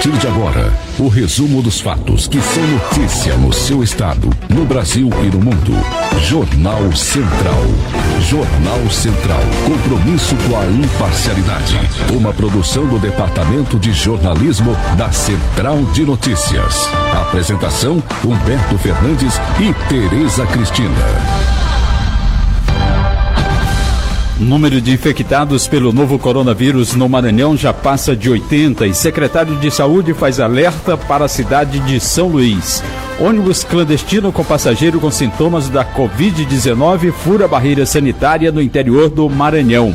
partir de agora, o resumo dos fatos que são notícia no seu estado, no Brasil e no mundo. Jornal Central. Jornal Central. Compromisso com a imparcialidade. Uma produção do Departamento de Jornalismo da Central de Notícias. Apresentação: Humberto Fernandes e Tereza Cristina. O número de infectados pelo novo coronavírus no Maranhão já passa de 80 e secretário de Saúde faz alerta para a cidade de São Luís. Ônibus clandestino com passageiro com sintomas da Covid-19 fura barreira sanitária no interior do Maranhão.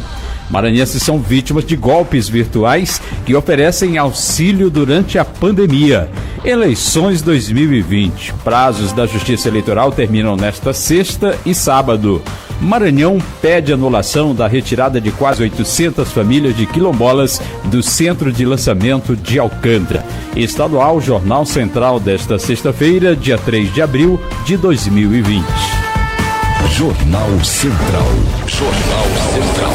Maranhenses são vítimas de golpes virtuais que oferecem auxílio durante a pandemia. Eleições 2020. Prazos da Justiça Eleitoral terminam nesta sexta e sábado. Maranhão pede anulação da retirada de quase 800 famílias de quilombolas do centro de lançamento de Alcântara. Estadual Jornal Central desta sexta-feira, dia 3 de abril de 2020. Jornal Central. Jornal Central.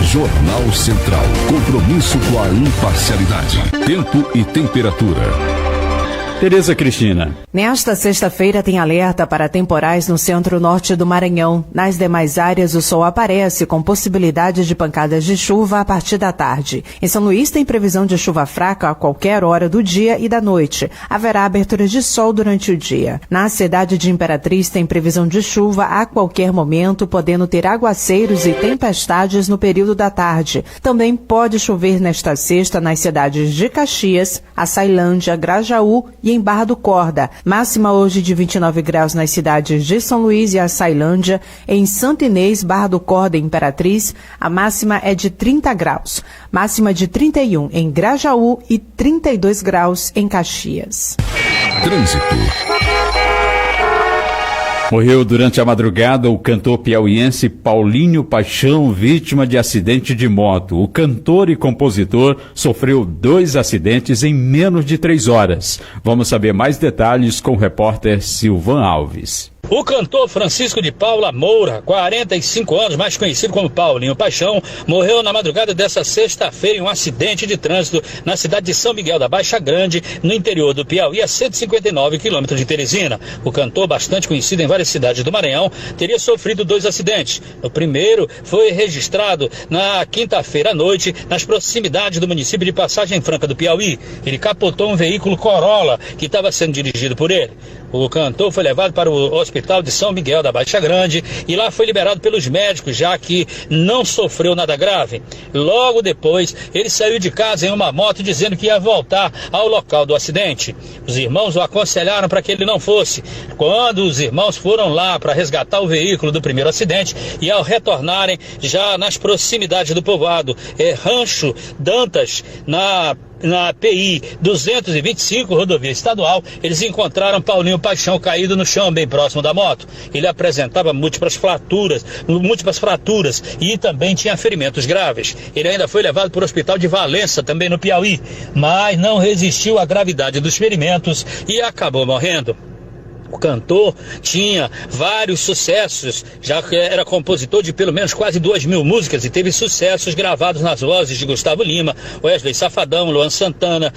Jornal Central. Compromisso com a imparcialidade. Tempo e temperatura. Tereza Cristina. Nesta sexta-feira tem alerta para temporais no centro-norte do Maranhão. Nas demais áreas, o sol aparece com possibilidade de pancadas de chuva a partir da tarde. Em São Luís tem previsão de chuva fraca a qualquer hora do dia e da noite. Haverá abertura de sol durante o dia. Na cidade de Imperatriz tem previsão de chuva a qualquer momento, podendo ter aguaceiros e tempestades no período da tarde. Também pode chover nesta sexta nas cidades de Caxias, Açailândia, Grajaú e em Barra do Corda. Máxima hoje de 29 graus nas cidades de São Luís e Açailândia. Em Santo Inês, Barra do Corda e Imperatriz, a máxima é de 30 graus. Máxima de 31 em Grajaú e 32 graus em Caxias. Trânsito. Morreu durante a madrugada o cantor piauiense Paulinho Paixão, vítima de acidente de moto. O cantor e compositor sofreu 2 acidentes em menos de 3 horas. Vamos saber mais detalhes com o repórter Silvan Alves. O cantor Francisco de Paula Moura, 45 anos, mais conhecido como Paulinho Paixão, morreu na madrugada desta sexta-feira em um acidente de trânsito na cidade de São Miguel da Baixa Grande, no interior do Piauí, a 159 quilômetros de Teresina. O cantor, bastante conhecido em várias cidades do Maranhão, teria sofrido 2 acidentes. O primeiro foi registrado na quinta-feira à noite, nas proximidades do município de Passagem Franca do Piauí. Ele capotou um veículo Corolla que estava sendo dirigido por ele. O cantor foi levado para o hospital de São Miguel da Baixa Grande e lá foi liberado pelos médicos, já que não sofreu nada grave. Logo depois, ele saiu de casa em uma moto dizendo que ia voltar ao local do acidente. Os irmãos o aconselharam para que ele não fosse. Quando os irmãos foram lá para resgatar o veículo do primeiro acidente e ao retornarem já nas proximidades do povoado Rancho Dantas, na PI 225, rodovia estadual, eles encontraram Paulinho Paixão caído no chão, bem próximo da moto. Ele apresentava múltiplas fraturas e também tinha ferimentos graves. Ele ainda foi levado para o hospital de Valença, também no Piauí, mas não resistiu à gravidade dos ferimentos e acabou morrendo. O cantor tinha vários sucessos, já que era compositor de pelo menos quase 2.000 músicas e teve sucessos gravados nas vozes de Gustavo Lima, Wesley Safadão, Luan Santana,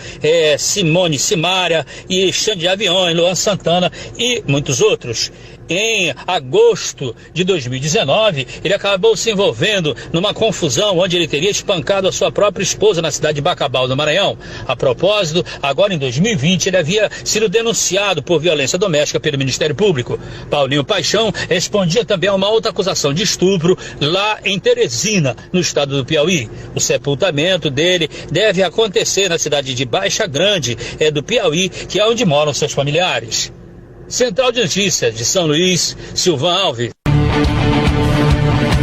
Simone Simaria e Xande Aviões, Luan Santana e muitos outros. Em agosto de 2019, ele acabou se envolvendo numa confusão onde ele teria espancado a sua própria esposa na cidade de Bacabal, no Maranhão. A propósito, agora em 2020, ele havia sido denunciado por violência doméstica pelo Ministério Público. Paulinho Paixão respondia também a uma outra acusação de estupro lá em Teresina, no estado do Piauí. O sepultamento dele deve acontecer na cidade de Baixa Grande, do Piauí, que é onde moram seus familiares. Central de Notícias de São Luís, Silvan Alves.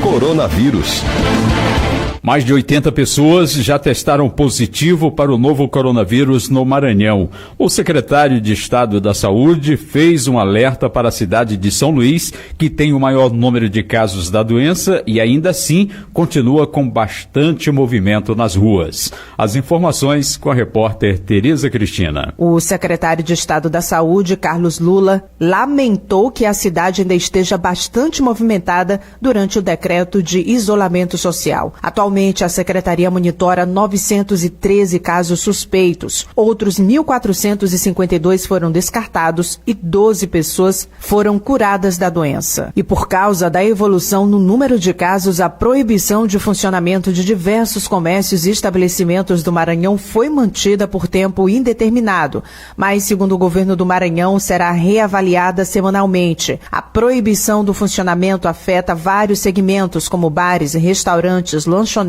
Coronavírus. Mais de 80 pessoas já testaram positivo para o novo coronavírus no Maranhão. O secretário de Estado da Saúde fez um alerta para a cidade de São Luís, que tem o maior número de casos da doença e ainda assim continua com bastante movimento nas ruas. As informações com a repórter Tereza Cristina. O secretário de Estado da Saúde, Carlos Lula, lamentou que a cidade ainda esteja bastante movimentada durante o decreto de isolamento social. Atualmente, Atualmente, a Secretaria monitora 913 casos suspeitos. Outros 1.452 foram descartados e 12 pessoas foram curadas da doença. E por causa da evolução no número de casos, a proibição de funcionamento de diversos comércios e estabelecimentos do Maranhão foi mantida por tempo indeterminado, mas, segundo o governo do Maranhão, será reavaliada semanalmente. A proibição do funcionamento afeta vários segmentos, como bares, restaurantes, lanchonetes,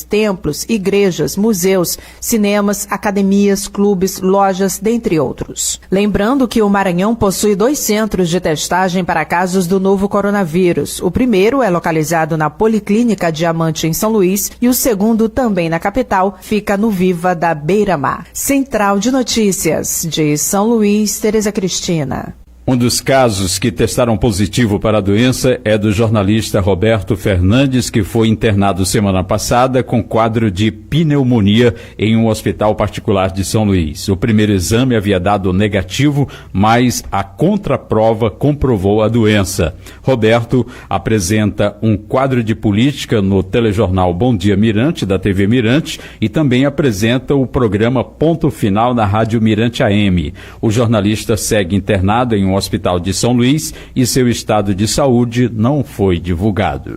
templos, igrejas, museus, cinemas, academias, clubes, lojas, dentre outros. Lembrando que o Maranhão possui 2 centros de testagem para casos do novo coronavírus. O primeiro é localizado na Policlínica Diamante, em São Luís, e o segundo, também na capital, fica no Viva da Beira-Mar. Central de Notícias, de São Luís, Tereza Cristina. Um dos casos que testaram positivo para a doença é do jornalista Roberto Fernandes, que foi internado semana passada com quadro de pneumonia em um hospital particular de São Luís. O primeiro exame havia dado negativo, mas a contraprova comprovou a doença. Roberto apresenta um quadro de política no telejornal Bom Dia Mirante, da TV Mirante, e também apresenta o programa Ponto Final na Rádio Mirante AM. O jornalista segue internado em um hospital de São Luís e seu estado de saúde não foi divulgado.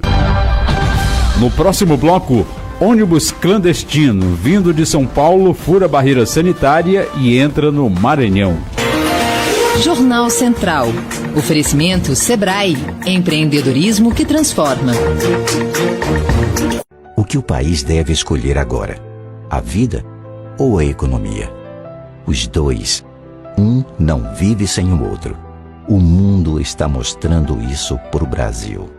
No próximo bloco, ônibus clandestino vindo de São Paulo fura barreira sanitária e entra no Maranhão. Jornal Central. Oferecimento Sebrae. Empreendedorismo que transforma. O que o país deve escolher agora? A vida ou a economia? Os dois. Um não vive sem o outro. O mundo está mostrando isso para o Brasil.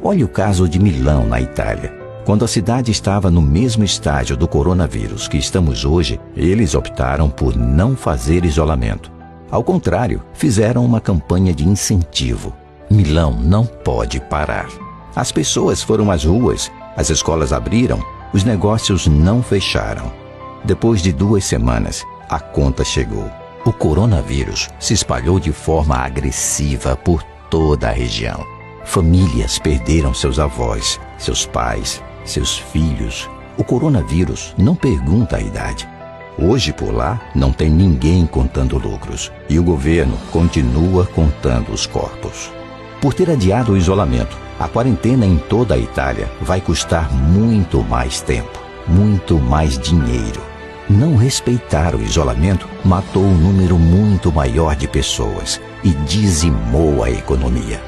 Olha o caso de Milão, na Itália. Quando a cidade estava no mesmo estágio do coronavírus que estamos hoje, eles optaram por não fazer isolamento. Ao contrário, fizeram uma campanha de incentivo. Milão não pode parar. As pessoas foram às ruas, as escolas abriram, os negócios não fecharam. Depois de 2 semanas, a conta chegou. O coronavírus se espalhou de forma agressiva por toda a região. Famílias perderam seus avós, seus pais, seus filhos. O coronavírus não pergunta a idade. Hoje, por lá, não tem ninguém contando lucros. E o governo continua contando os corpos. Por ter adiado o isolamento, a quarentena em toda a Itália vai custar muito mais tempo, muito mais dinheiro. Não respeitar o isolamento matou um número muito maior de pessoas e dizimou a economia.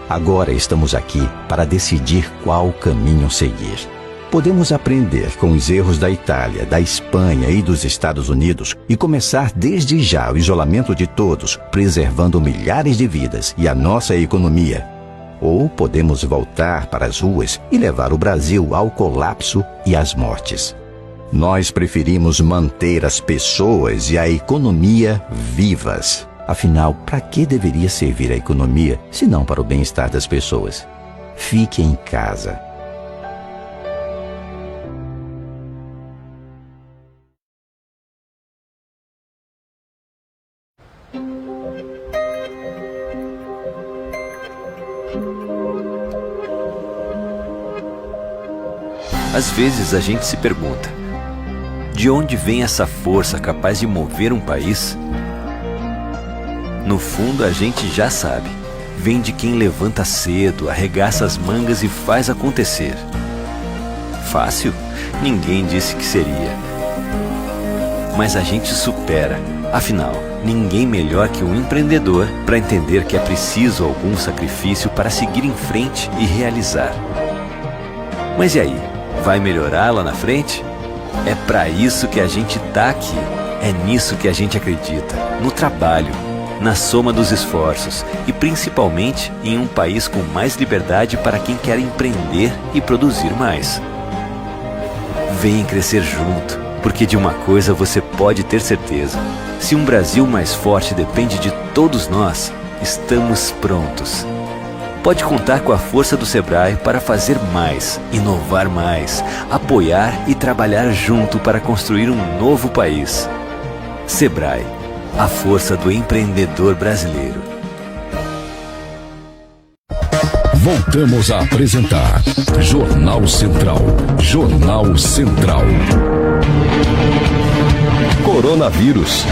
Agora estamos aqui para decidir qual caminho seguir. Podemos aprender com os erros da Itália, da Espanha e dos Estados Unidos e começar desde já o isolamento de todos, preservando milhares de vidas e a nossa economia. Ou podemos voltar para as ruas e levar o Brasil ao colapso e às mortes. Nós preferimos manter as pessoas e a economia vivas. Afinal, para que deveria servir a economia, se não para o bem-estar das pessoas? Fique em casa. Às vezes a gente se pergunta: de onde vem essa força capaz de mover um país? No fundo, a gente já sabe. Vem de quem levanta cedo, arregaça as mangas e faz acontecer. Fácil? Ninguém disse que seria. Mas a gente supera. Afinal, ninguém melhor que um empreendedor para entender que é preciso algum sacrifício para seguir em frente e realizar. Mas e aí? Vai melhorar lá na frente? É para isso que a gente tá aqui. É nisso que a gente acredita. No trabalho, na soma dos esforços e principalmente em um país com mais liberdade para quem quer empreender e produzir mais. Vem crescer junto, porque de uma coisa você pode ter certeza. Se um Brasil mais forte depende de todos nós, estamos prontos. Pode contar com a força do Sebrae para fazer mais, inovar mais, apoiar e trabalhar junto para construir um novo país. Sebrae, a força do empreendedor brasileiro. Voltamos a apresentar Jornal Central. Jornal Central. Coronavírus.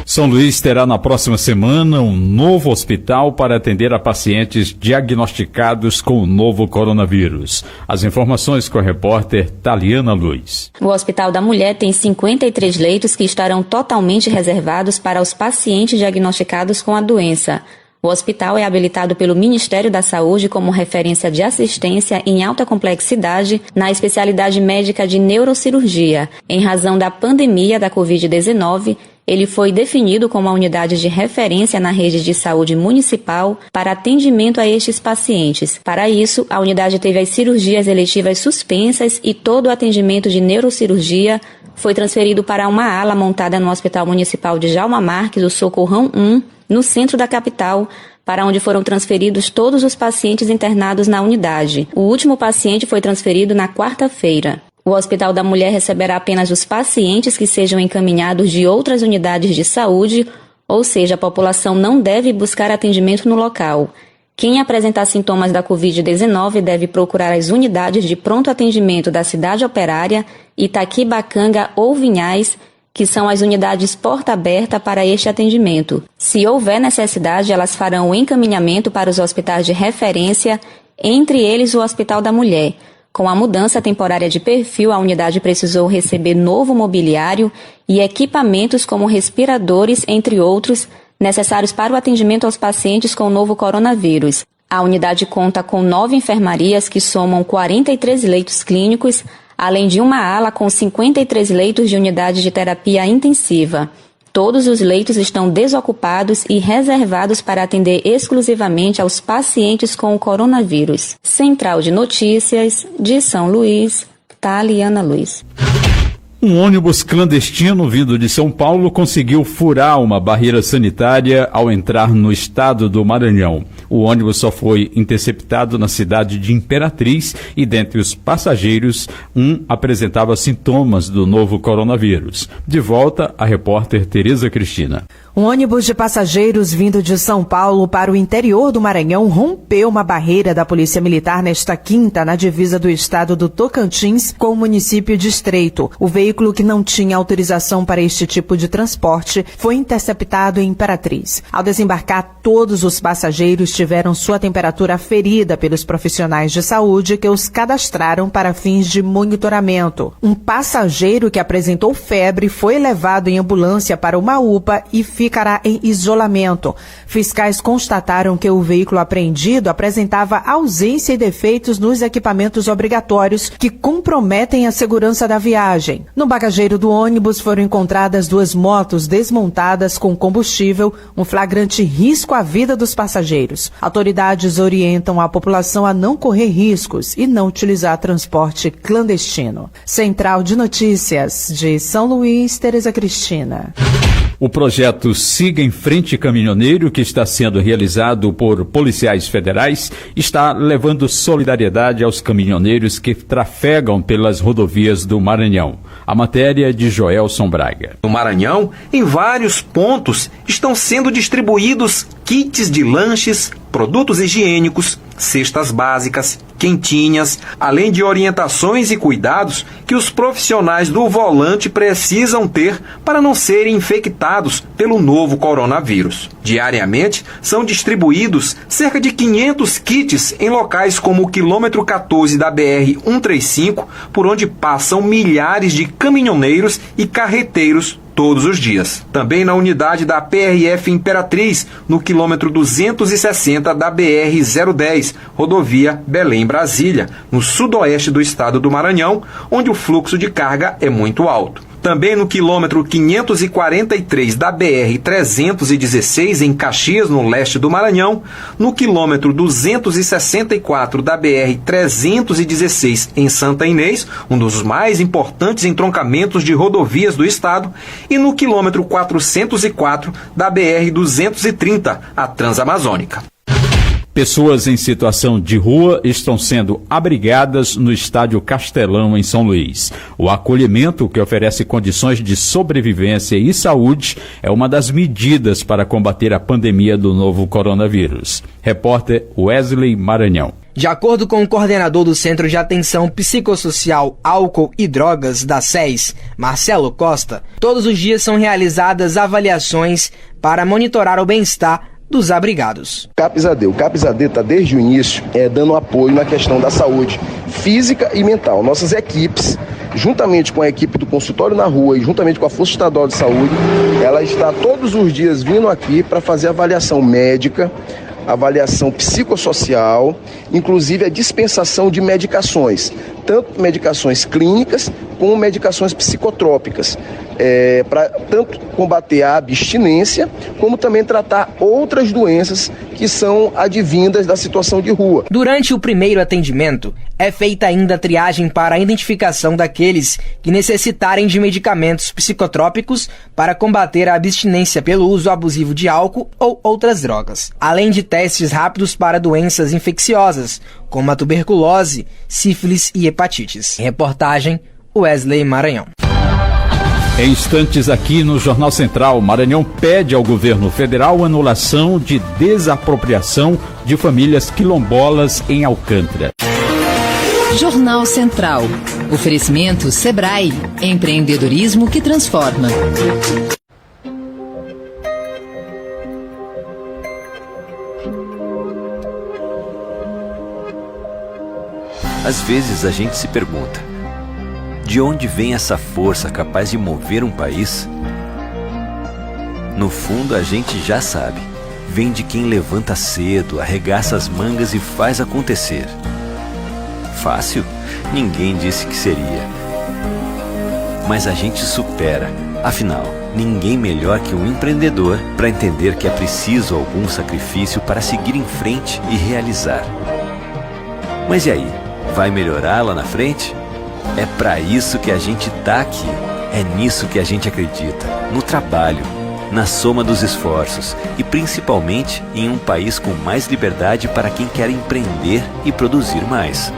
São Luís terá na próxima semana um novo hospital para atender a pacientes diagnosticados com o novo coronavírus. As informações com a repórter Taliana Luiz. O Hospital da Mulher tem 53 leitos que estarão totalmente reservados para os pacientes diagnosticados com a doença. O hospital é habilitado pelo Ministério da Saúde como referência de assistência em alta complexidade na especialidade médica de neurocirurgia. Em razão da pandemia da Covid-19, ele foi definido como a unidade de referência na rede de saúde municipal para atendimento a estes pacientes. Para isso, a unidade teve as cirurgias eletivas suspensas e todo o atendimento de neurocirurgia foi transferido para uma ala montada no Hospital Municipal de Djalma Marques, o Socorrão 1, no centro da capital, para onde foram transferidos todos os pacientes internados na unidade. O último paciente foi transferido na quarta-feira. O Hospital da Mulher receberá apenas os pacientes que sejam encaminhados de outras unidades de saúde, ou seja, a população não deve buscar atendimento no local. Quem apresentar sintomas da Covid-19 deve procurar as unidades de pronto atendimento da Cidade Operária, Itaquibacanga ou Vinhais, que são as unidades porta aberta para este atendimento. Se houver necessidade, elas farão o encaminhamento para os hospitais de referência, entre eles o Hospital da Mulher. Com a mudança temporária de perfil, a unidade precisou receber novo mobiliário e equipamentos como respiradores, entre outros, necessários para o atendimento aos pacientes com o novo coronavírus. A unidade conta com 9 enfermarias que somam 43 leitos clínicos, além de uma ala com 53 leitos de unidade de terapia intensiva. Todos os leitos estão desocupados e reservados para atender exclusivamente aos pacientes com o coronavírus. Central de Notícias, de São Luís, Taliana Luiz. Um ônibus clandestino vindo de São Paulo conseguiu furar uma barreira sanitária ao entrar no estado do Maranhão. O ônibus só foi interceptado na cidade de Imperatriz e, dentre os passageiros, um apresentava sintomas do novo coronavírus. De volta, a repórter Tereza Cristina. Um ônibus de passageiros vindo de São Paulo para o interior do Maranhão rompeu uma barreira da Polícia Militar nesta quinta, na divisa do estado do Tocantins com o município de Estreito. O veículo, que não tinha autorização para este tipo de transporte, foi interceptado em Imperatriz. Ao desembarcar, todos os passageiros tiveram sua temperatura aferida pelos profissionais de saúde que os cadastraram para fins de monitoramento. Um passageiro que apresentou febre foi levado em ambulância para uma UPA e ficará em isolamento. Fiscais constataram que o veículo apreendido apresentava ausência e defeitos nos equipamentos obrigatórios que comprometem a segurança da viagem. No bagageiro do ônibus foram encontradas 2 motos desmontadas com combustível, um flagrante risco à vida dos passageiros. Autoridades orientam a população a não correr riscos e não utilizar transporte clandestino. Central de Notícias, de São Luís, Tereza Cristina. O projeto Siga em Frente Caminhoneiro, que está sendo realizado por policiais federais, está levando solidariedade aos caminhoneiros que trafegam pelas rodovias do Maranhão. A matéria é de Joelson Braga. No Maranhão, em vários pontos, estão sendo distribuídos kits de lanches, produtos higiênicos, cestas básicas, quentinhas, além de orientações e cuidados que os profissionais do volante precisam ter para não serem infectados pelo novo coronavírus. Diariamente, são distribuídos cerca de 500 kits em locais como o quilômetro 14 da BR-135, por onde passam milhares de caminhoneiros e carreteiros todos os dias. Também na unidade da PRF Imperatriz, no quilômetro 260 da BR-010, rodovia Belém-Brasília, no sudoeste do estado do Maranhão, onde o fluxo de carga é muito alto. Também no quilômetro 543 da BR-316, em Caxias, no leste do Maranhão, no quilômetro 264 da BR-316, em Santa Inês, um dos mais importantes entroncamentos de rodovias do estado, e no quilômetro 404 da BR-230, a Transamazônica. Pessoas em situação de rua estão sendo abrigadas no estádio Castelão, em São Luís. O acolhimento, que oferece condições de sobrevivência e saúde, é uma das medidas para combater a pandemia do novo coronavírus. Repórter Wesley Maranhão. De acordo com o coordenador do Centro de Atenção Psicossocial, Álcool e Drogas da SES, Marcelo Costa, todos os dias são realizadas avaliações para monitorar o bem-estar dos abrigados. O CAPS-AD está desde o início dando apoio na questão da saúde física e mental. Nossas equipes, juntamente com a equipe do consultório na rua e juntamente com a Força Estadual de Saúde, ela está todos os dias vindo aqui para fazer avaliação médica, avaliação psicossocial, inclusive a dispensação de medicações, tanto medicações clínicas como medicações psicotrópicas, para tanto combater a abstinência, como também tratar outras doenças que são advindas da situação de rua. Durante o primeiro atendimento, é feita ainda a triagem para a identificação daqueles que necessitarem de medicamentos psicotrópicos para combater a abstinência pelo uso abusivo de álcool ou outras drogas, além de testes rápidos para doenças infecciosas, como a tuberculose, sífilis e hepatites. Reportagem Wesley Maranhão. Em instantes aqui no Jornal Central, Maranhão pede ao governo federal anulação de desapropriação de famílias quilombolas em Alcântara. Jornal Central. Oferecimento Sebrae. Empreendedorismo que transforma. Às vezes a gente se pergunta: de onde vem essa força capaz de mover um país? No fundo, a gente já sabe. Vem de quem levanta cedo, arregaça as mangas e faz acontecer. Fácil? Ninguém disse que seria. Mas a gente supera. Afinal, ninguém melhor que um empreendedor para entender que é preciso algum sacrifício para seguir em frente e realizar. Mas e aí? Vai melhorar lá na frente? É para isso que a gente tá aqui. É nisso que a gente acredita. No trabalho, na soma dos esforços e principalmente em um país com mais liberdade para quem quer empreender e produzir mais.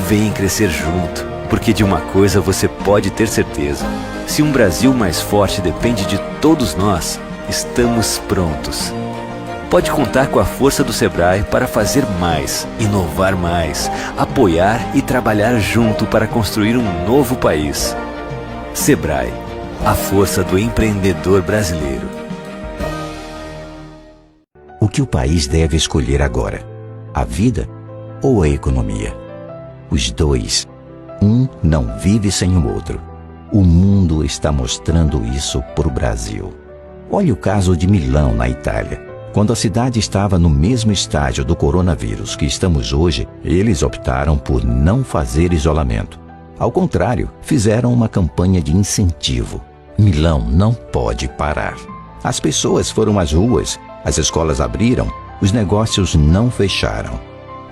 Vem crescer junto, porque de uma coisa você pode ter certeza. Se um Brasil mais forte depende de todos nós, estamos prontos. Pode contar com a força do Sebrae para fazer mais, inovar mais, apoiar e trabalhar junto para construir um novo país. Sebrae, a força do empreendedor brasileiro. O que o país deve escolher agora? A vida ou a economia? Os dois. Um não vive sem o outro. O mundo está mostrando isso para o Brasil. Olhe o caso de Milão, na Itália. Quando a cidade estava no mesmo estágio do coronavírus que estamos hoje, eles optaram por não fazer isolamento. Ao contrário, fizeram uma campanha de incentivo. Milão não pode parar. As pessoas foram às ruas, as escolas abriram, os negócios não fecharam.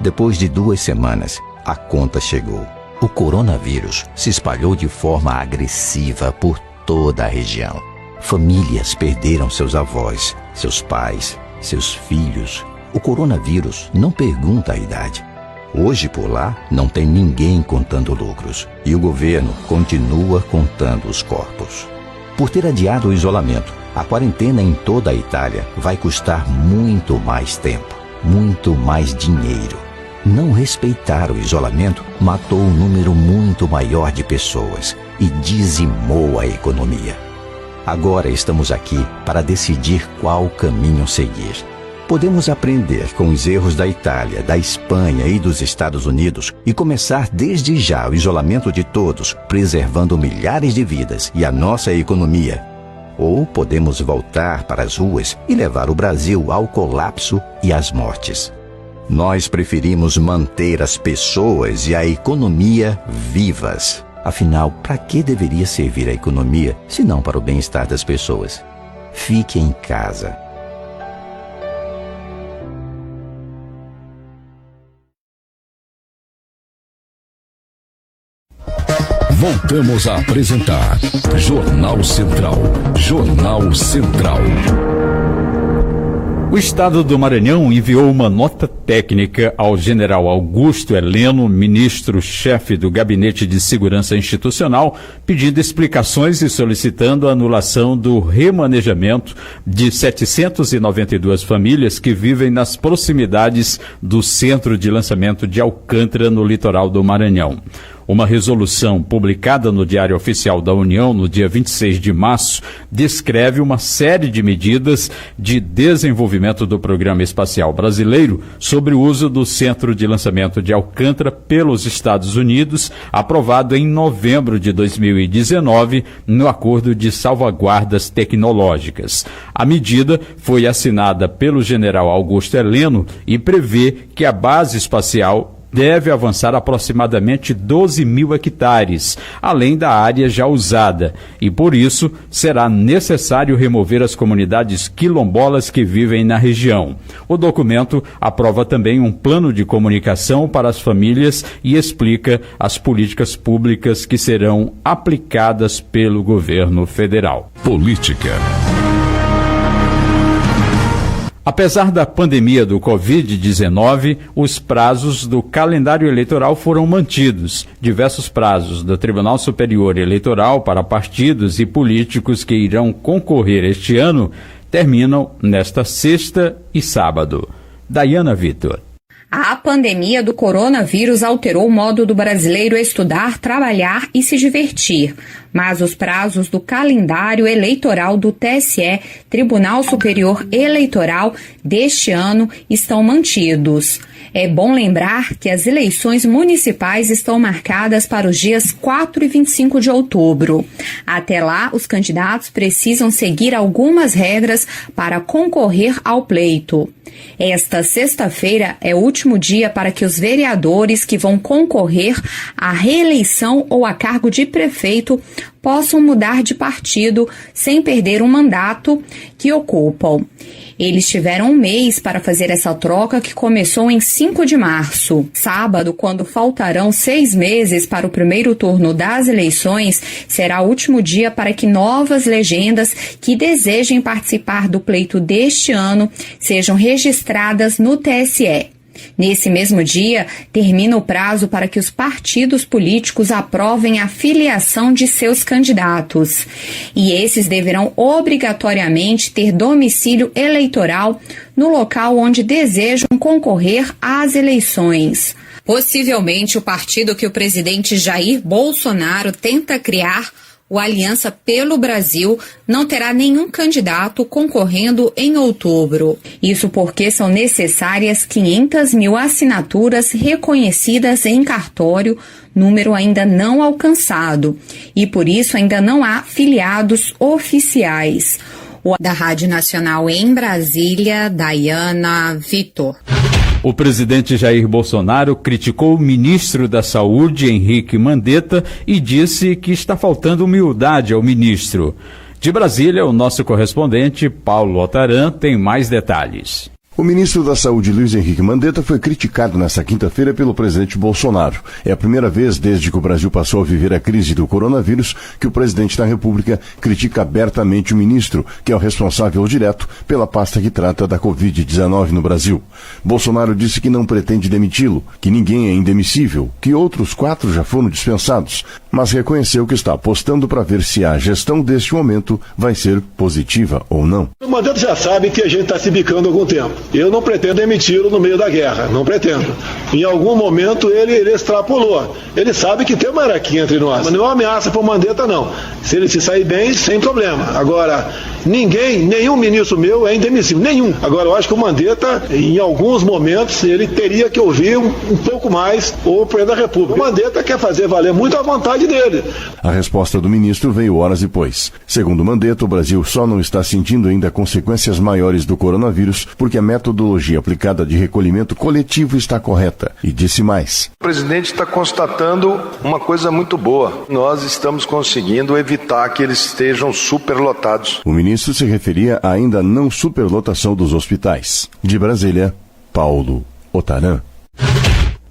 Depois de 2 semanas, a conta chegou. O coronavírus se espalhou de forma agressiva por toda a região. Famílias perderam seus avós, seus pais, seus filhos. O coronavírus não pergunta a idade. Hoje por lá não tem ninguém contando lucros e o governo continua contando os corpos. Por ter adiado o isolamento, a quarentena em toda a Itália vai custar muito mais tempo, muito mais dinheiro. Não respeitar o isolamento matou um número muito maior de pessoas e dizimou a economia. Agora estamos aqui para decidir qual caminho seguir. Podemos aprender com os erros da Itália, da Espanha e dos Estados Unidos e começar desde já o isolamento de todos, preservando milhares de vidas e a nossa economia. Ou podemos voltar para as ruas e levar o Brasil ao colapso e às mortes. Nós preferimos manter as pessoas e a economia vivas. Afinal, para que deveria servir a economia, se não para o bem-estar das pessoas? Fique em casa. Voltamos a apresentar Jornal Central. Jornal Central. O Estado do Maranhão enviou uma nota técnica ao general Augusto Heleno, ministro-chefe do Gabinete de Segurança Institucional, pedindo explicações e solicitando a anulação do remanejamento de 792 famílias que vivem nas proximidades do centro de lançamento de Alcântara, no litoral do Maranhão. Uma resolução publicada no Diário Oficial da União no dia 26 de março descreve uma série de medidas de desenvolvimento do Programa Espacial Brasileiro sobre o uso do Centro de Lançamento de Alcântara pelos Estados Unidos, aprovado em novembro de 2019 no Acordo de Salvaguardas Tecnológicas. A medida foi assinada pelo general Augusto Heleno e prevê que a base espacial deve avançar aproximadamente 12 mil hectares, além da área já usada, e por isso será necessário remover as comunidades quilombolas que vivem na região. O documento aprova também um plano de comunicação para as famílias e explica as políticas públicas que serão aplicadas pelo governo federal. Política. Apesar da pandemia do Covid-19, os prazos do calendário eleitoral foram mantidos. Diversos prazos do Tribunal Superior Eleitoral para partidos e políticos que irão concorrer este ano terminam nesta sexta e sábado. Daiana Vitor. A pandemia do coronavírus alterou o modo do brasileiro estudar, trabalhar e se divertir. Mas os prazos do calendário eleitoral do TSE, Tribunal Superior Eleitoral, deste ano estão mantidos. É bom lembrar que as eleições municipais estão marcadas para os dias 4 e 25 de outubro. Até lá, os candidatos precisam seguir algumas regras para concorrer ao pleito. Esta sexta-feira é o último dia para que os vereadores que vão concorrer à reeleição ou a cargo de prefeito possam mudar de partido sem perder um mandato que ocupam. Eles tiveram um mês para fazer essa troca, que começou em 5 de março. Sábado, quando faltarão 6 meses para o primeiro turno das eleições, será o último dia para que novas legendas que desejem participar do pleito deste ano sejam registradas no TSE. Nesse mesmo dia, termina o prazo para que os partidos políticos aprovem a filiação de seus candidatos. E esses deverão obrigatoriamente ter domicílio eleitoral no local onde desejam concorrer às eleições. Possivelmente, o partido que o presidente Jair Bolsonaro tenta criar, o Aliança pelo Brasil, não terá nenhum candidato concorrendo em outubro. Isso porque são necessárias 500 mil assinaturas reconhecidas em cartório, número ainda não alcançado, e por isso ainda não há filiados oficiais. Da Rádio Nacional em Brasília, Daiana Vitor. O presidente Jair Bolsonaro criticou o ministro da Saúde, Henrique Mandetta, e disse que está faltando humildade ao ministro. De Brasília, o nosso correspondente, Paulo Otaran, tem mais detalhes. O ministro da Saúde, Luiz Henrique Mandetta, foi criticado nesta quinta-feira pelo presidente Bolsonaro. É a primeira vez desde que o Brasil passou a viver a crise do coronavírus que o presidente da República critica abertamente o ministro, que é o responsável direto pela pasta que trata da Covid-19 no Brasil. Bolsonaro disse que não pretende demiti-lo, que ninguém é indemissível, que outros 4 já foram dispensados, mas reconheceu que está apostando para ver se a gestão deste momento vai ser positiva ou não. O Mandetta já sabe que a gente está se bicando há algum tempo. Eu não pretendo demiti-lo no meio da guerra, não pretendo. Em algum momento ele extrapolou. Ele sabe que tem uma hierarquia entre nós, mas não é uma ameaça para o Mandetta, não. Se ele se sair bem, sem problema. Agora, nenhum ministro meu é indemissível, nenhum. Agora, eu acho que o Mandetta, em alguns momentos, ele teria que ouvir um pouco mais o presidente da República. O Mandetta quer fazer valer muito a vontade dele. A resposta do ministro veio horas depois. Segundo Mandetta, o Brasil só não está sentindo ainda consequências maiores do coronavírus porque a metodologia aplicada de recolhimento coletivo está correta. E disse mais. O presidente está constatando uma coisa muito boa. Nós estamos conseguindo evitar que eles estejam superlotados. O ministro se referia à ainda não superlotação dos hospitais. De Brasília, Paulo Otaran.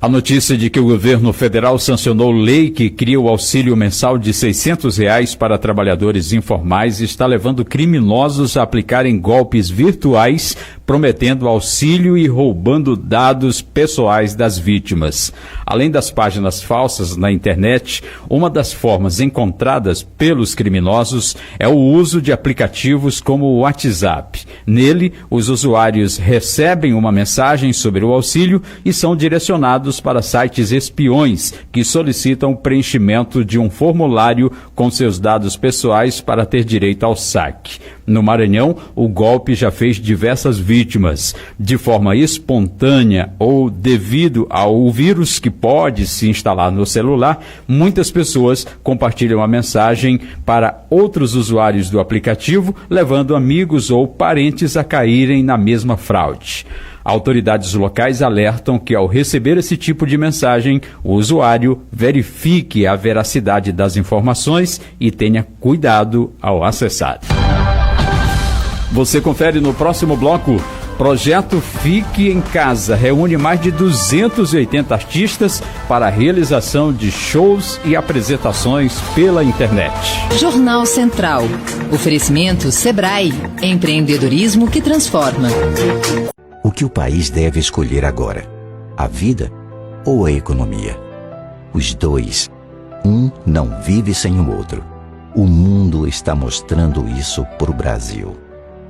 A notícia de que o governo federal sancionou lei que cria o auxílio mensal de R$600 para trabalhadores informais está levando criminosos a aplicarem golpes virtuais, prometendo auxílio e roubando dados pessoais das vítimas. Além das páginas falsas na internet, uma das formas encontradas pelos criminosos é o uso de aplicativos como o WhatsApp. Nele, os usuários recebem uma mensagem sobre o auxílio e são direcionados para sites espiões que solicitam o preenchimento de um formulário com seus dados pessoais para ter direito ao saque. No Maranhão, o golpe já fez diversas vítimas. De forma espontânea ou devido ao vírus que pode se instalar no celular, muitas pessoas compartilham a mensagem para outros usuários do aplicativo, levando amigos ou parentes a caírem na mesma fraude. Autoridades locais alertam que, ao receber esse tipo de mensagem, o usuário verifique a veracidade das informações e tenha cuidado ao acessar. Você confere no próximo bloco. Projeto Fique em Casa reúne mais de 280 artistas para a realização de shows e apresentações pela internet. Jornal Central. Oferecimento Sebrae. Empreendedorismo que transforma. O que o país deve escolher agora? A vida ou a economia? Os dois. Um não vive sem o outro. O mundo está mostrando isso para o Brasil.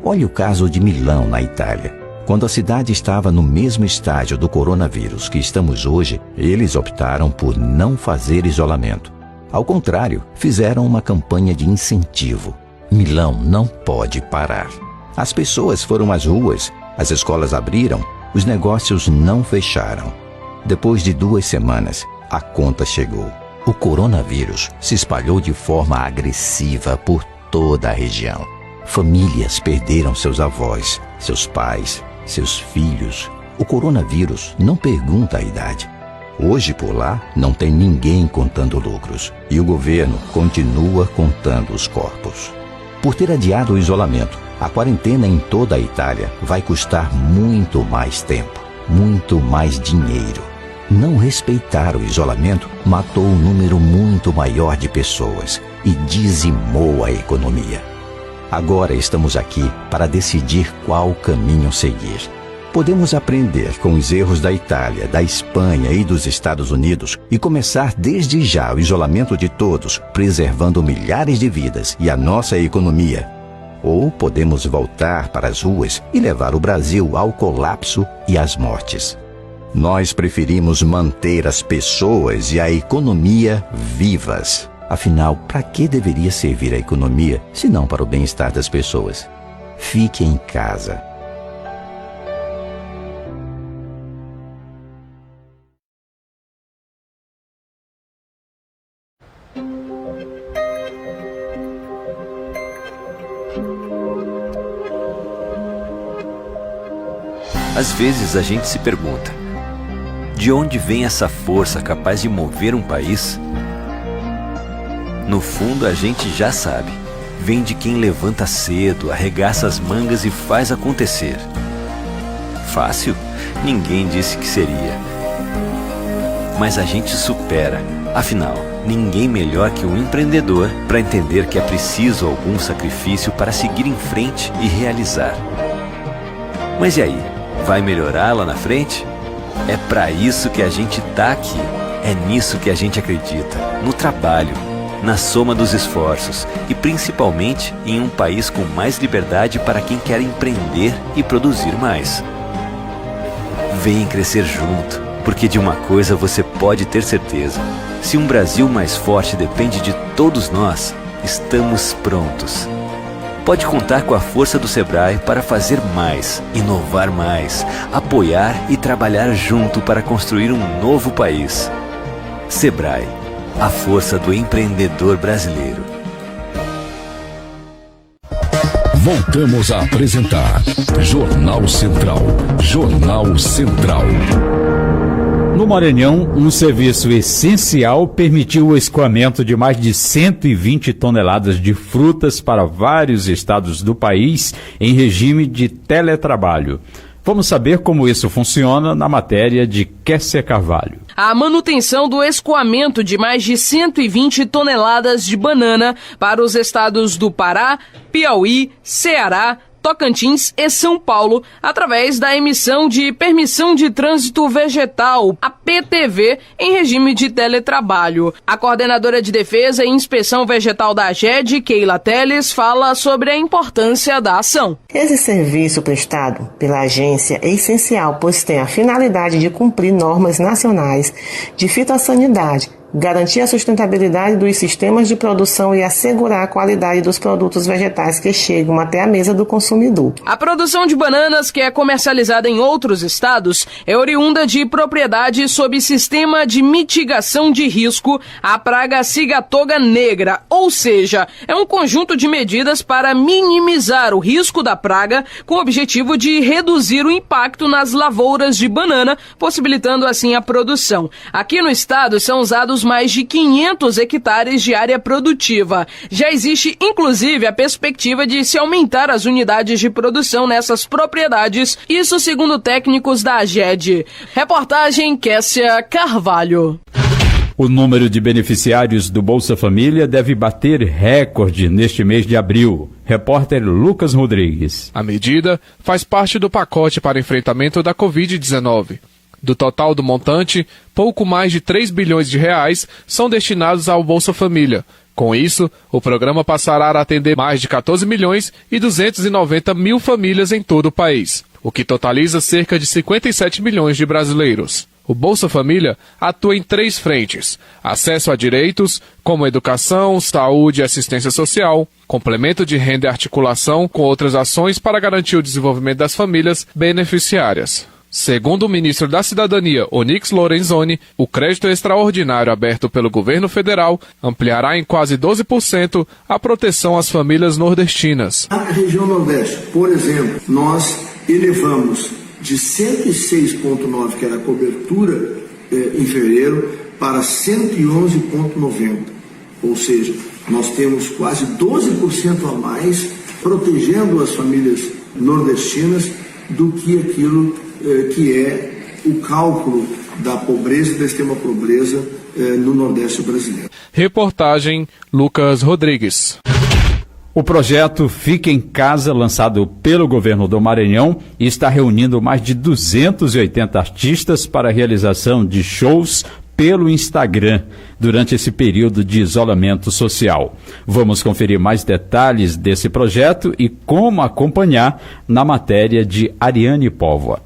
Olhe o caso de Milão, na Itália. Quando a cidade estava no mesmo estágio do coronavírus que estamos hoje, eles optaram por não fazer isolamento. Ao contrário, fizeram uma campanha de incentivo. Milão não pode parar. As pessoas foram às ruas, as escolas abriram, os negócios não fecharam. Depois de 2 semanas, a conta chegou. O coronavírus se espalhou de forma agressiva por toda a região. Famílias perderam seus avós, seus pais, seus filhos. O coronavírus não pergunta a idade. Hoje, por lá, não tem ninguém contando lucros. E o governo continua contando os corpos. Por ter adiado o isolamento, a quarentena em toda a Itália vai custar muito mais tempo, muito mais dinheiro. Não respeitar o isolamento matou um número muito maior de pessoas e dizimou a economia. Agora estamos aqui para decidir qual caminho seguir. Podemos aprender com os erros da Itália, da Espanha e dos Estados Unidos e começar desde já o isolamento de todos, preservando milhares de vidas e a nossa economia. Ou podemos voltar para as ruas e levar o Brasil ao colapso e às mortes. Nós preferimos manter as pessoas e a economia vivas. Afinal, para que deveria servir a economia, se não para o bem-estar das pessoas? Fique em casa. Às vezes a gente se pergunta: de onde vem essa força capaz de mover um país? No fundo, a gente já sabe. Vem de quem levanta cedo, arregaça as mangas e faz acontecer. Fácil? Ninguém disse que seria. Mas a gente supera. Afinal, ninguém melhor que um empreendedor para entender que é preciso algum sacrifício para seguir em frente e realizar. Mas e aí? Vai melhorar lá na frente? É para isso que a gente tá aqui. É nisso que a gente acredita. No trabalho, na soma dos esforços e principalmente em um país com mais liberdade para quem quer empreender e produzir mais. Vem crescer junto, porque de uma coisa você pode ter certeza: se um Brasil mais forte depende de todos nós, estamos prontos. Pode contar com a força do Sebrae para fazer mais, inovar mais, apoiar e trabalhar junto para construir um novo país. Sebrae, a força do empreendedor brasileiro. Voltamos a apresentar Jornal Central. Jornal Central. No Maranhão, um serviço essencial permitiu o escoamento de mais de 120 toneladas de frutas para vários estados do país em regime de teletrabalho. Vamos saber como isso funciona na matéria de Kessia Carvalho. A manutenção do escoamento de mais de 120 toneladas de banana para os estados do Pará, Piauí, Ceará, Tocantins e São Paulo, através da emissão de Permissão de Trânsito Vegetal, a PTV, em regime de teletrabalho. A coordenadora de Defesa e Inspeção Vegetal da AGED, Keila Teles, fala sobre a importância da ação. Esse serviço prestado pela agência é essencial, pois tem a finalidade de cumprir normas nacionais de fitossanidade, garantir a sustentabilidade dos sistemas de produção e assegurar a qualidade dos produtos vegetais que chegam até a mesa do consumidor. A produção de bananas, que é comercializada em outros estados, é oriunda de propriedade sob sistema de mitigação de risco à praga cigatoga negra, ou seja, é um conjunto de medidas para minimizar o risco da praga com o objetivo de reduzir o impacto nas lavouras de banana, possibilitando assim a produção. Aqui no estado são usados mais de 500 hectares de área produtiva. Já existe, inclusive, a perspectiva de se aumentar as unidades de produção nessas propriedades, isso segundo técnicos da AGED. Reportagem Kessia Carvalho. O número de beneficiários do Bolsa Família deve bater recorde neste mês de abril. Repórter Lucas Rodrigues. A medida faz parte do pacote para enfrentamento da Covid-19. Do total do montante, pouco mais de 3 bilhões de reais são destinados ao Bolsa Família. Com isso, o programa passará a atender mais de 14 milhões e 290 mil famílias em todo o país, o que totaliza cerca de 57 milhões de brasileiros. O Bolsa Família atua em 3 frentes: acesso a direitos, como educação, saúde e assistência social, complemento de renda e articulação com outras ações para garantir o desenvolvimento das famílias beneficiárias. Segundo o ministro da Cidadania, Onyx Lorenzoni, o crédito extraordinário aberto pelo governo federal ampliará em quase 12% a proteção às famílias nordestinas. Na região Nordeste, por exemplo, nós elevamos de 106,9, que era a cobertura em fevereiro, para 111,90. Ou seja, nós temos quase 12% a mais protegendo as famílias nordestinas do que aquilo que é o cálculo da pobreza e da extrema pobreza no Nordeste brasileiro. Reportagem Lucas Rodrigues. O projeto Fica em Casa, lançado pelo governo do Maranhão, está reunindo mais de 280 artistas para a realização de shows pelo Instagram durante esse período de isolamento social. Vamos conferir mais detalhes desse projeto e como acompanhar na matéria de Ariane Póvoa.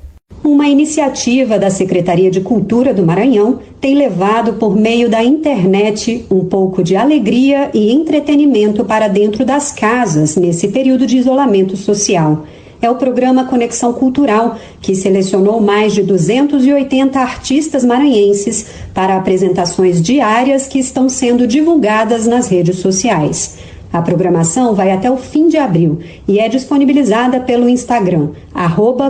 Uma iniciativa da Secretaria de Cultura do Maranhão tem levado por meio da internet um pouco de alegria e entretenimento para dentro das casas nesse período de isolamento social. É o programa Conexão Cultural, que selecionou mais de 280 artistas maranhenses para apresentações diárias que estão sendo divulgadas nas redes sociais. A programação vai até o fim de abril e é disponibilizada pelo Instagram,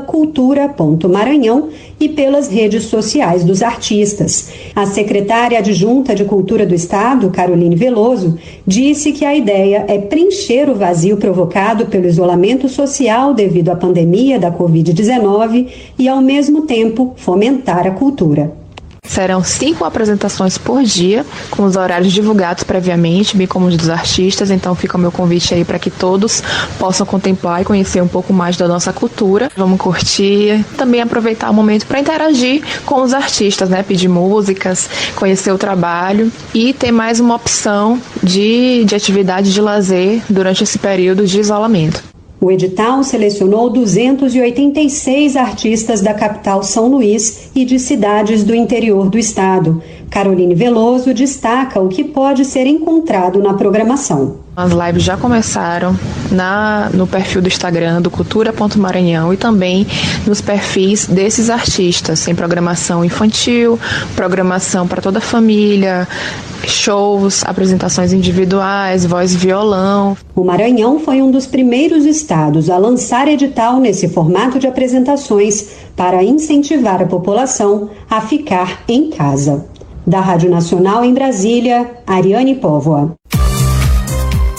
@cultura.maranhão, e pelas redes sociais dos artistas. A secretária adjunta de Cultura do Estado, Caroline Veloso, disse que a ideia é preencher o vazio provocado pelo isolamento social devido à pandemia da Covid-19 e, ao mesmo tempo, fomentar a cultura. Serão 5 apresentações por dia, com os horários divulgados previamente, bem como os dos artistas. Então fica o meu convite aí para que todos possam contemplar e conhecer um pouco mais da nossa cultura. Vamos curtir, também aproveitar o momento para interagir com os artistas, né? Pedir músicas, conhecer o trabalho e ter mais uma opção de atividade de lazer durante esse período de isolamento. O edital selecionou 286 artistas da capital São Luís e de cidades do interior do estado. Caroline Veloso destaca o que pode ser encontrado na programação. As lives já começaram no perfil do Instagram do Cultura.Maranhão e também nos perfis desses artistas. Tem programação infantil, programação para toda a família, shows, apresentações individuais, voz e violão. O Maranhão foi um dos primeiros estados a lançar edital nesse formato de apresentações para incentivar a população a ficar em casa. Da Rádio Nacional em Brasília, Ariane Póvoa.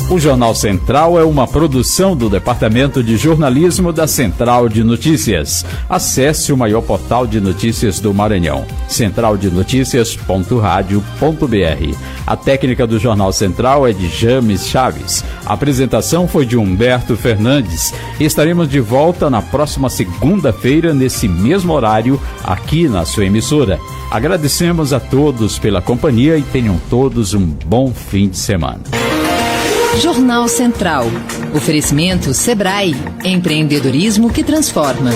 O Jornal Central é uma produção do Departamento de Jornalismo da Central de Notícias. Acesse o maior portal de notícias do Maranhão, centraldenoticias.radio.br. A técnica do Jornal Central é de James Chaves. A apresentação foi de Humberto Fernandes. Estaremos de volta na próxima segunda-feira, nesse mesmo horário, aqui na sua emissora. Agradecemos a todos pela companhia e tenham todos um bom fim de semana. Jornal Central. Oferecimento Sebrae. Empreendedorismo que transforma.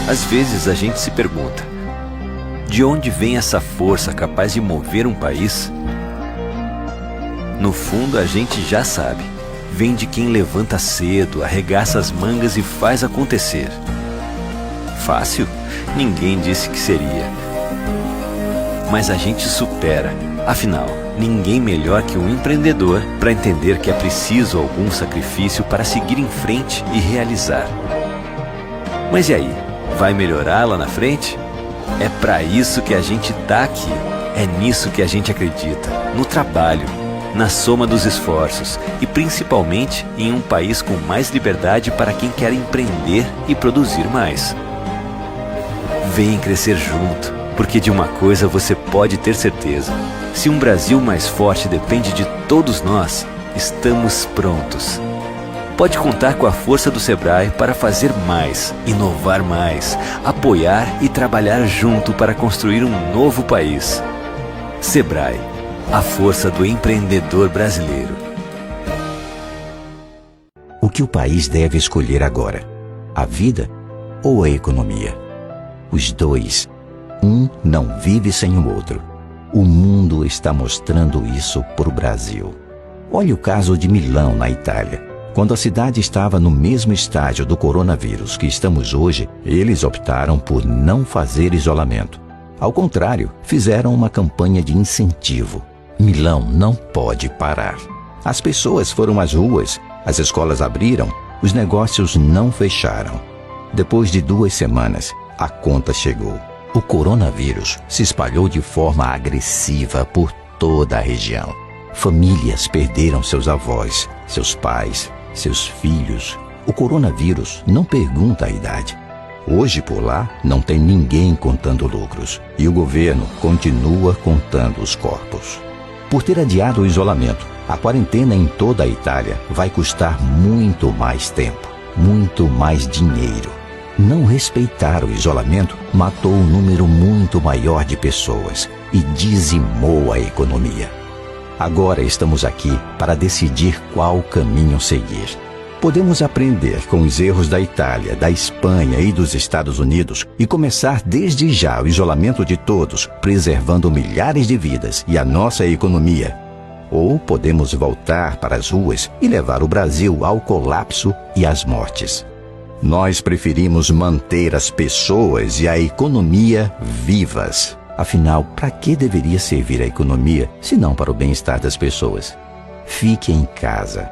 Às vezes a gente se pergunta: de onde vem essa força capaz de mover um país? No fundo, a gente já sabe. Vem de quem levanta cedo, arregaça as mangas e faz acontecer. Fácil? Ninguém disse que seria. Mas a gente supera. Afinal, ninguém melhor que um empreendedor para entender que é preciso algum sacrifício para seguir em frente e realizar. Mas e aí? Vai melhorar lá na frente? É para isso que a gente tá aqui. É nisso que a gente acredita. No trabalho, na soma dos esforços e principalmente em um país com mais liberdade para quem quer empreender e produzir mais. Vem crescer junto, porque de uma coisa você pode ter certeza: se um Brasil mais forte depende de todos nós, estamos prontos. Pode contar com a força do Sebrae para fazer mais, inovar mais, apoiar e trabalhar junto para construir um novo país. Sebrae, a força do empreendedor brasileiro. O que o país deve escolher agora? A vida ou a economia? Os dois. Um não vive sem o outro. O mundo está mostrando isso para o Brasil. Olhe o caso de Milão, na Itália. Quando a cidade estava no mesmo estágio do coronavírus que estamos hoje, eles optaram por não fazer isolamento. Ao contrário, fizeram uma campanha de incentivo. Milão não pode parar. As pessoas foram às ruas, as escolas abriram, os negócios não fecharam. Depois de 2 semanas, a conta chegou. O coronavírus se espalhou de forma agressiva por toda a região. Famílias perderam seus avós, seus pais, seus filhos. O coronavírus não pergunta a idade. Hoje, por lá, não tem ninguém contando lucros. E o governo continua contando os corpos. Por ter adiado o isolamento, a quarentena em toda a Itália vai custar muito mais tempo, muito mais dinheiro. Não respeitar o isolamento matou um número muito maior de pessoas e dizimou a economia. Agora estamos aqui para decidir qual caminho seguir. Podemos aprender com os erros da Itália, da Espanha e dos Estados Unidos e começar desde já o isolamento de todos, preservando milhares de vidas e a nossa economia. Ou podemos voltar para as ruas e levar o Brasil ao colapso e às mortes. Nós preferimos manter as pessoas e a economia vivas. Afinal, para que deveria servir a economia, se não para o bem-estar das pessoas? Fique em casa.